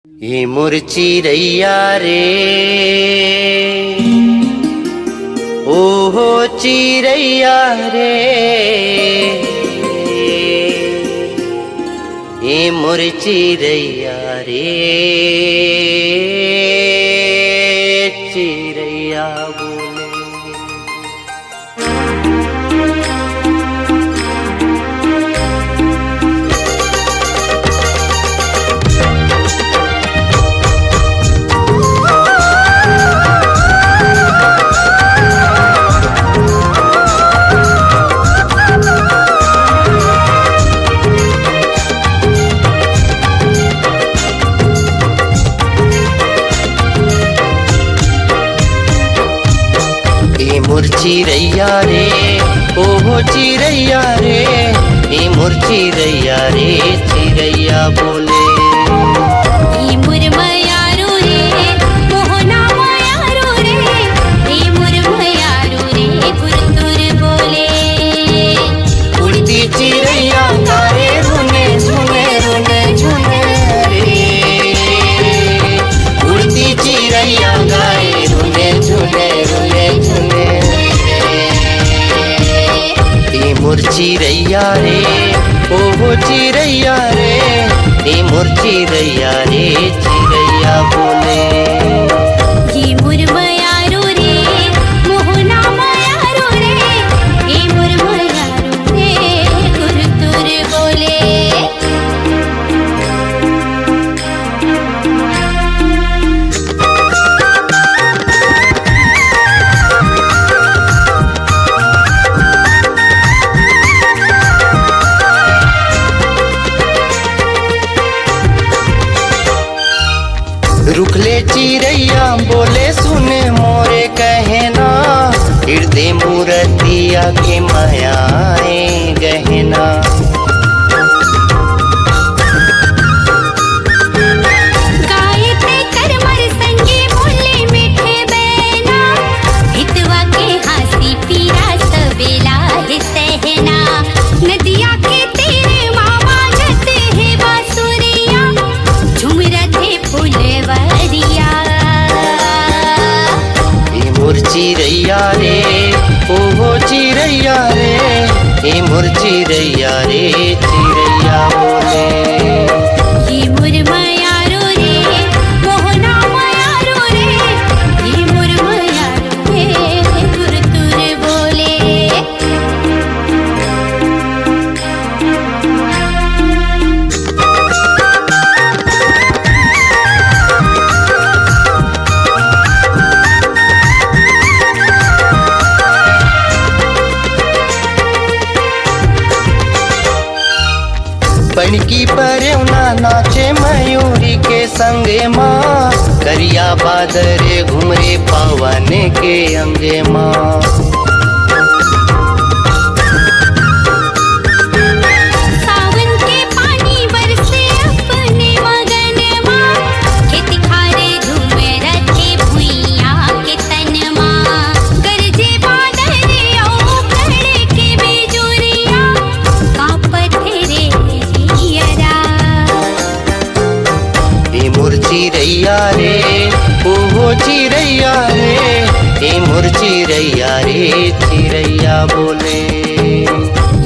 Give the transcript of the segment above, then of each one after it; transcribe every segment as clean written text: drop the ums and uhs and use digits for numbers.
ये मोर चिरैया रे ओहो चिरैया रे, ये मोर चिरैया रे चिरैया बोले। मोर चिरैया रे ओहो चिरैया रे, ये मोर चिरैया रे चिरैया बोले। ये मोर मयारू रे मोहना मयारू रे, ये मोर मयारू रे गुरतुर बोले। उड़ती चिरैया गाए रुने झुने रुने झुने रे, उड़ती चिरैया गाए रुने झुने रुने झुने। मोर चिरैया रे ओहो चिरैया रे, ये मोर चिरैया रे चिरैया बोले। ये मोर मयारू रे मोहना मयारू रे, ये मोर मयारू रे गुरतुर बोले। रुखले चिरैया बोले सुने मोरे कहना, हृदय मूर्तिया के मायाए गहना। गायते करमर संगे बोले मीठे बैना, हितवा के हासी पीरा सवेला है सहना। नदिया के तेरे मामा जते है बांसुरिया, झूम रहे फुलवरिया। ये मोर चिरैया रे ओहो चिरैया रे, ये मोर चिरैया रे चिरैया बोले। ये मोर मयारू रे मोहना मयारू रे, ये मोर मयारू रे गुरतुर बोले। बनकी परौना नाचे मयूरी के संगे माँ, करिया बादरे घुमरे पावन के अंगे माँ। सावन के पानी बरसे अपने मगन माँ, खेती खारे झूम रखे भुइया के तन माँ। गरजे बादल आओ खड़े के बिजुरिया, कांपत रे जियरा। ये मोर चिरैया रे ओहो चिरैया रे, ये मोर चिरैया रे चिरैया बोले।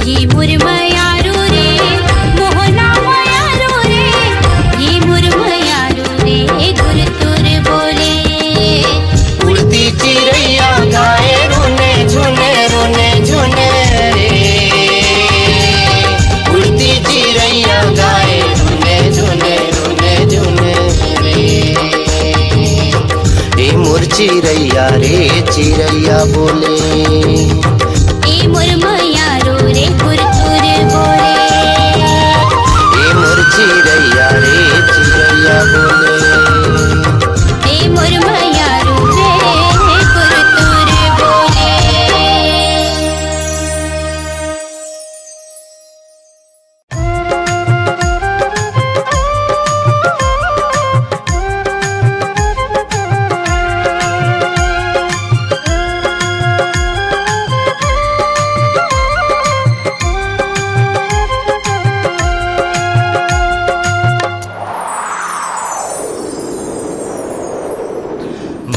ये मोर मयारू रे मोहना मयारू रे, ये मोर मयारू रे गुरतुर बोले। उड़ती चिरैया गाए रुने झुने रुने झुने रे, उड़ती चिरैया गाए रुने झुने रुने झुने रे, ये मोर चिरैया रे चिरैया बोले। ये मोर मयारू रे गुरतुर बोले। ये मोर चिरैया रे चिरैया बोले। ये मोर मयारू रे गुरतुर बोले।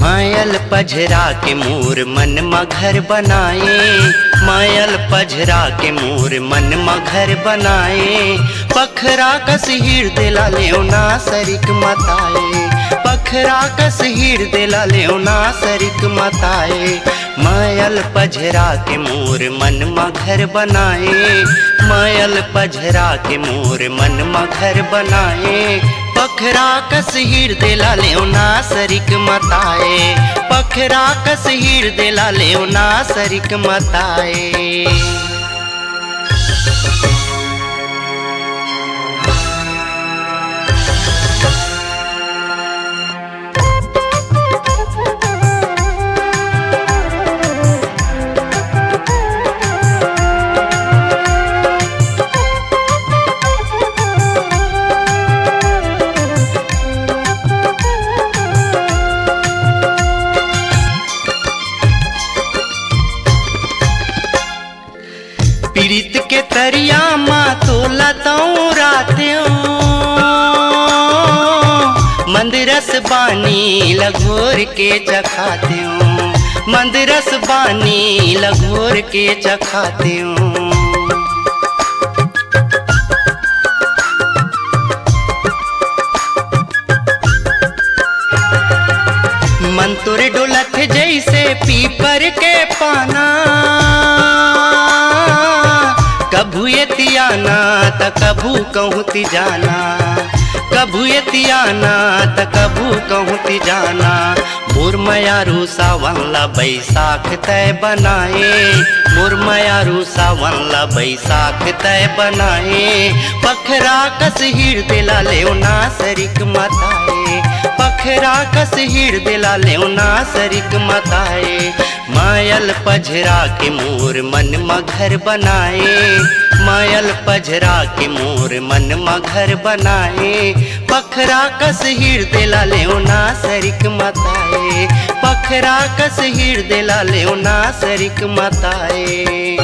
मायल पझरा के मोर मन में घर बनाए, मायल पझरा के मोर मन में घर बनाए। पखरा कस हीर दिला लेना सरिक मताए, पखरा कस हीर दिला लेना सरिक मताए। मायल पझरा के मोर मन में घर बनाए, मायल पझरा के मोर मन में घर बनाए। पखरा कस हीर दिला लेना सरिक मताए, पखरा कस हीर दिला लेना सरिक मताए। पीड़ित के तरिया माँ तो लताऊं रात्यों, मंदिरस बानी लगोर के चखात्यों, मंदिरस बानी लगोर के चखात्यों। मन तुर डोलत जैसे पीपर के पाना, कभू यतियाना त कभू कहूती जाना, कभू यतियाना त कभू कहूती जाना। मुरमयारू सावन ला बैसाख तय बनाए, मुरमयारू सावन ला बैसाख तय बनाए। पखरा कस हीर दिला लेना सरिक मताए, पखरा कस हीर दिला लेना सरिक मताए। मायल पझरा के मोर मन में घर बनाए, मायल पझरा के मोर मन में घर बनाए। पखरा कस हीर दिला लेना सरिक मताए, पखरा कस हीर दिला लेना सरिक मताए।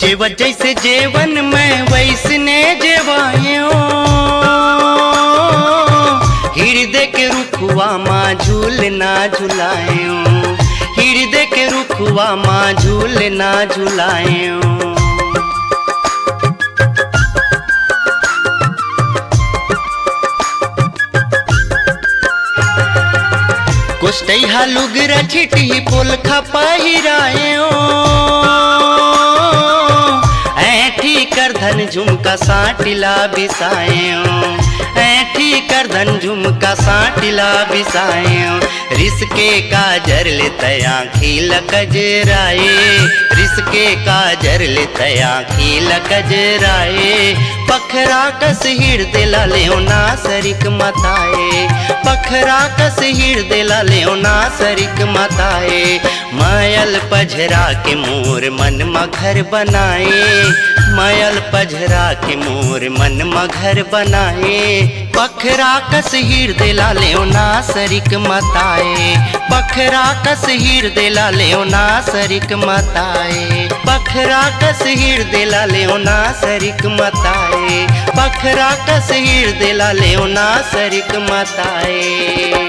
जेव जैसे जेवन में वैसने जेवायो, हृदय के रुखवा माँ झूल ना झुलायो, हृदय के रुखवा माँ झूल ना झुलायो। कुष्टैहा लुगरा छिटी पुल खपाहिरायो, ऐठी कर धन झुमका साटिला बिसायो, ऐठी कर धन झुमका साटिला बिसायो। रिसके काजर ले तया खील कजराए, रिसके काजर ले तया खील कजराए। पखरा कस हीर दिला लेना सरिक मताए, पखरा कस हीर दिला लेना सरिक मताए। मायल पझरा के मोर मन में घर बनाए, मायल पझरा के मोर मन में घर बनाए। पखरा कस हीर दिला लेना सरिक मताए, पखरा कस हीर दिला लेना सरिक मताए, पखरा कस हीर दिला लेना सरिक मताए, पखरा कस हीर दिला लेना सरिक मताए।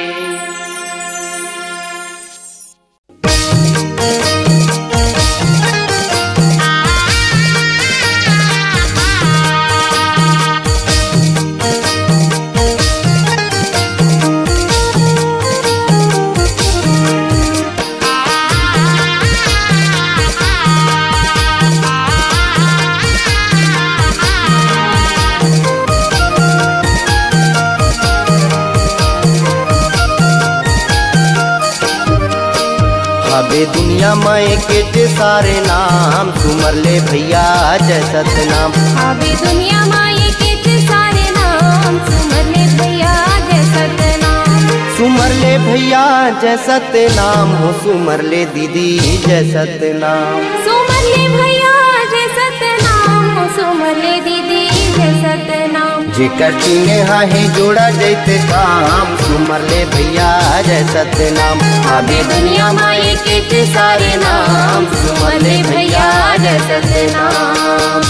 हबे दुनिया में के सारे नाम, सुमर ले भैया जय सतनाम। हबे दुनिया माई के सारे नाम, सुमर ले भैया जय सतनाम। सुमर ले ले भैया जय सत्य नाम हो, सुमर ले दीदी जय सत्य नाम। सुमर ले भैया जय सतनाम हो, सुमर ले दीदी जय सतनाम। जेकर चिन्हे हाहे जोड़ा जैते काम, सुमर ले भैया जय सत्य नाम। आबे दुनिया माई के सारे नाम, सुमर ले भैया जय सत्य नाम।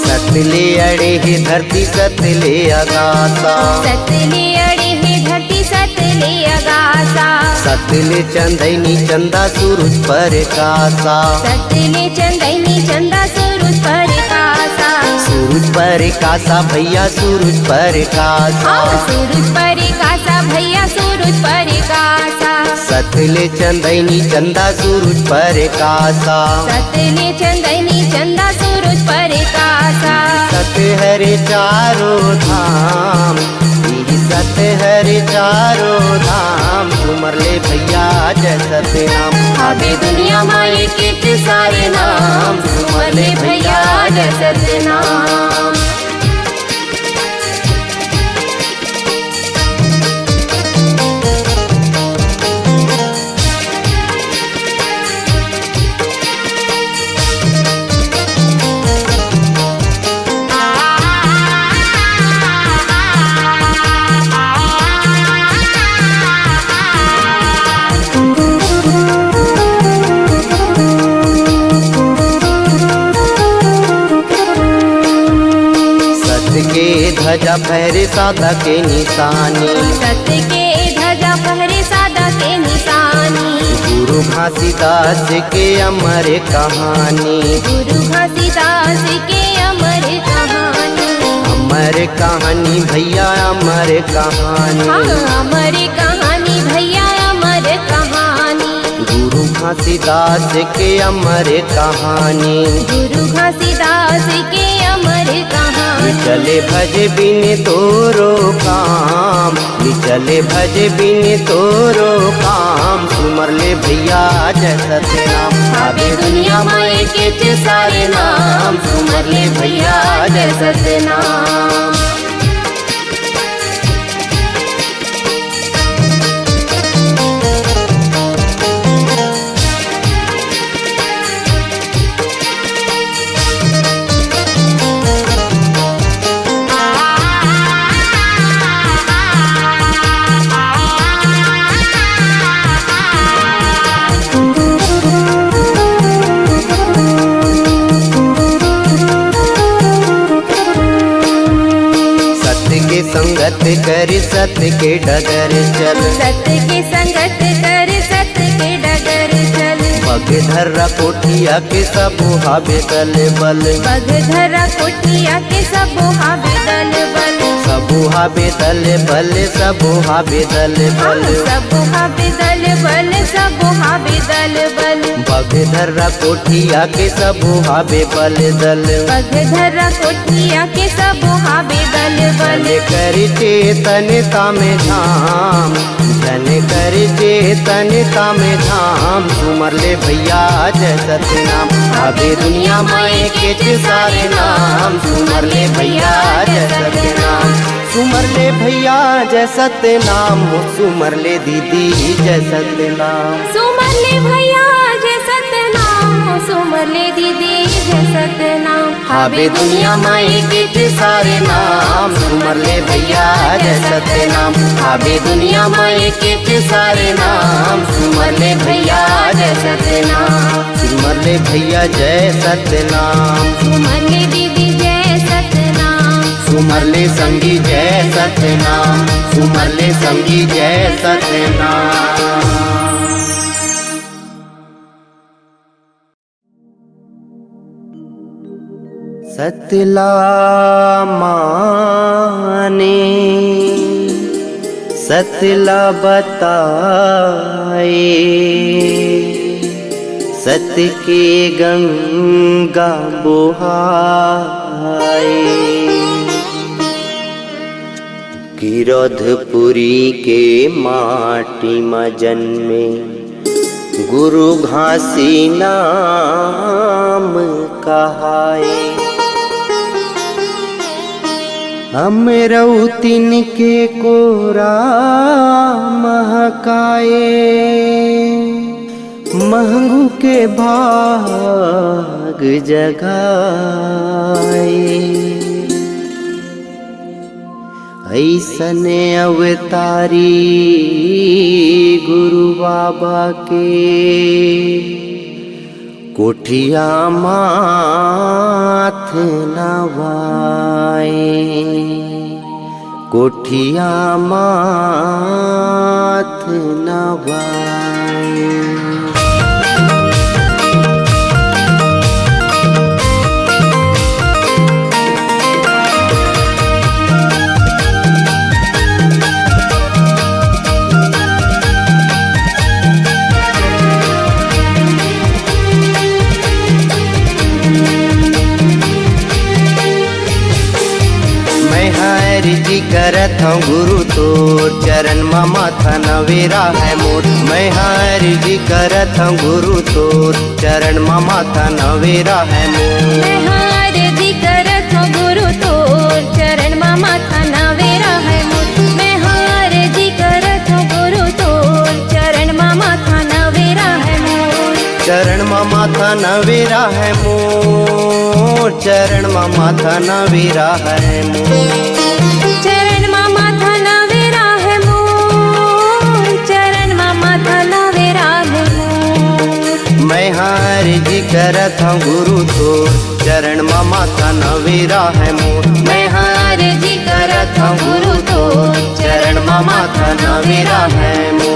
सतले अड़े हे धरती सतले आकाशा, सतले अड़े हे धरती सतले आकाशा। सतले चंदैनी चंदा सूरज पर कासा, सतले चंदैनी चंदा सूरज पर कासा। सूरज पर कासा भैया सूरज पर कासा। सूरज पर कासा भैया सूरज पर कासा। सतले चंदैनी चंदा सूरज पर कासा। सतले चंदैनी चंदा सूरज पर कासा। सत हरे चारों धाम, यही सत हरे चारों धाम, सुमर ले भैया जय सत्य नाम। आबे दुनिया माई के सारे नाम, सुमर ले भैया जय सत्य नाम। ध्वजा फहरे सादा के निशानी, सत्य के ध्वजा फहरे सादा के निशानी। गुरु घासीदास के अमर कहानी, गुरु घासीदास के अमर कहानी। अमर कहानी भैया अमर कहानी। अमर कहानी भैया अमर कहानी। गुरु घासीदास के अमर कहानी। गुरु घासीदास के अमर कहानी। चले भजे बिन तोरो काम, चले भजे बिन तोरो काम, सुमर ले भैया जय सत्य नाम। आबे दुनिया माई के सारे नाम, सुमर ले भैया जय सत्य नाम। संगत कर सत्य के डगर चल, सत्य के संगत कर सत्य के डगर चल। बगधरा कोठिया के सब हावे दल बल, बगधरा कोठिया के सब हावे दल बल। सब हावे दल बल, सब हावे दल बल। सब हावे दल बल, सब हावे दल बल। बगधरा कोठिया के सब हावे बल दल, बगधरा कोठिया के सब हावे दल बल। कर चेतनता में धाम, जन कर चेतनता में धाम, सुमर ले भैया जय सत्य नाम। आबे दुनिया माई के सारे नाम, सुमर ले भैया जय सत्य नाम। सुमर ले भैया जय सत्य नाम हो, सुमर ले दीदी जय सत्य नाम। सुमर ले भैया जय सत्य नाम हो, सुमर ले दीदी जय सत्य नाम। आबे दुनिया माई के सारे नाम, सुमर ले भैया जय सत्य नाम। आबे दुनिया माई के सारे नाम, सुमर ले भैया जय सत्य नाम। सुमर ले भैया जय सत्य नाम। सुमर ले दीदी जय सत्य नाम। सुमर ले संगी जय सत्य नाम। सुमर ले संगी जय सत्य नाम। सतला माने सतला बताए, सत के गंगा बुहाए। गिरधपुरी के माटी में जन्मे गुरु घासी नाम कहाए। अमरौतिन के कोरा महकाए, महंगू के भाग जगाए। ऐसने अवतारी गुरु बाबा के कोठिया माथ नवाए, कोठिया माथ नवाए। जी करत हूँ गुरु तोर चरण में माथा नवेरा है मोर। मैं हरि जी करत हूँ गुरु तोर चरण में माथा नवेरा है मोर। मैं हरि जी करत हूँ गुरु तोर चरण में माथा नवेरा है मोर। मैं हरि जी करत हूँ गुरु तोर चरण में माथा नवेरा है मोर। चरण में माथा नवेरा है मोर, चरण में माथा नवेरा है मोर। चरण में माथा नवेरा है मोर, चरण में माथा नवेरा है मोर। मैं हरि जी करत हूँ गुरु तोर चरण में माथा नवेरा है मोर। मैं हरि जी करत हूँ गुरु तोर चरण में माथा नवेरा है मोर।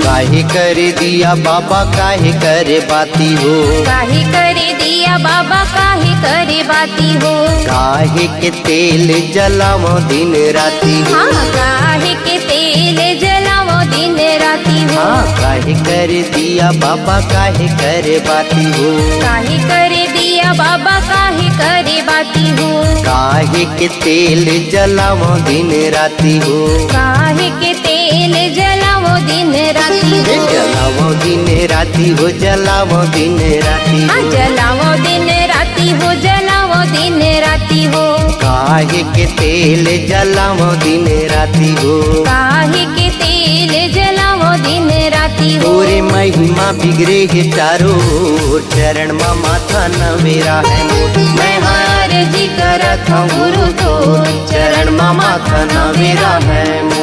काहे करे दिया बाबा काहे करे बाती हो, काहे करे दिया बाबा काहे करे बाती हो। काहे के तेल जलावो दिन राती हो। हाँ काहे के तेल जलावो दिन राती हो। हाँ काहे करे दिया बाबा काहे करे बाती हो। काहे करे दिया बाबा काहे करे बाती हो। काहे के तेल जलावो दिन राती हो। काहे के तेल जलावो दिन राती हो। जलावो दिन राती हो, जलावो दिन राती हाँ हो। जलावो दिन राती हो, जलावो दिन राती हो। काहे के तेल जलावो दिन राती हो। काहे के तेल जलावो दिन राती हो। पूरे महिमा बिगड़े है चारों ओर, चरण में माथा नवेरा है मोर। मैं हरि जी करत हूँ गुरु तोर चरण में माथा नवेरा है मोर।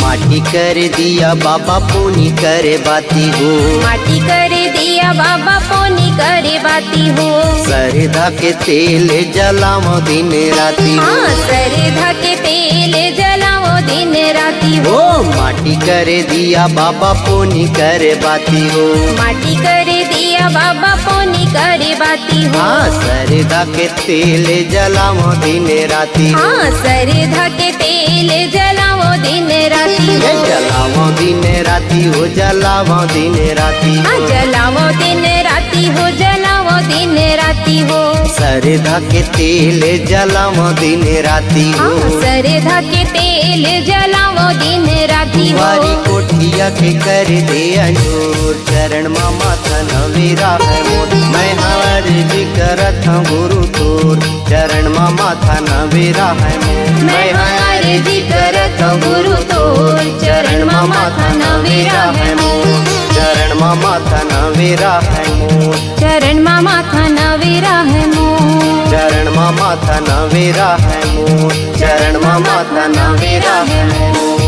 माटी कर दिया बाबा पुनी करे बाती हो। माटी करे दिया बाबा पोनी करे बाती हो। सरधा के तेल जलावो दिन राती हो। हाँ सरधा के तेल जलावो दिन राती हो। माटी करे दिया बाबा पुनी करे बाती हो। माटी करे दिया बाबा पोनी करे बाती हो। हाँ सरधा के तेल जलावो दिन राती हो। हाँ सरधा के तेल जलावो दिन राती हो। जलावो दिन राती हो, जलावो दिन राती हाँ हो। जलावो दिन राती हो, जलावो दिन राती हो। सरेधा के तेल जलावो दिन राती हो, सरेधा के तेल जलावो दिन राती हो। वारी कोठिया के कर दे अंजोर, चरण माँ माथा नवेरा है मोर। मैं अर्ज करत हूँ गुरु तोर, चरण माँ माथा नवेरा है मोर। मैं अर्ज करत हूँ गुरु तोर, चरण माँ माथा नवेरा है मोर। चरण माँ माथा नवेरा है मोर। चरण माँ माथा नवेरा है मोर। चरण माँ माथा नवेरा है मोर। चरण माँ माथा नवेरा है मोर।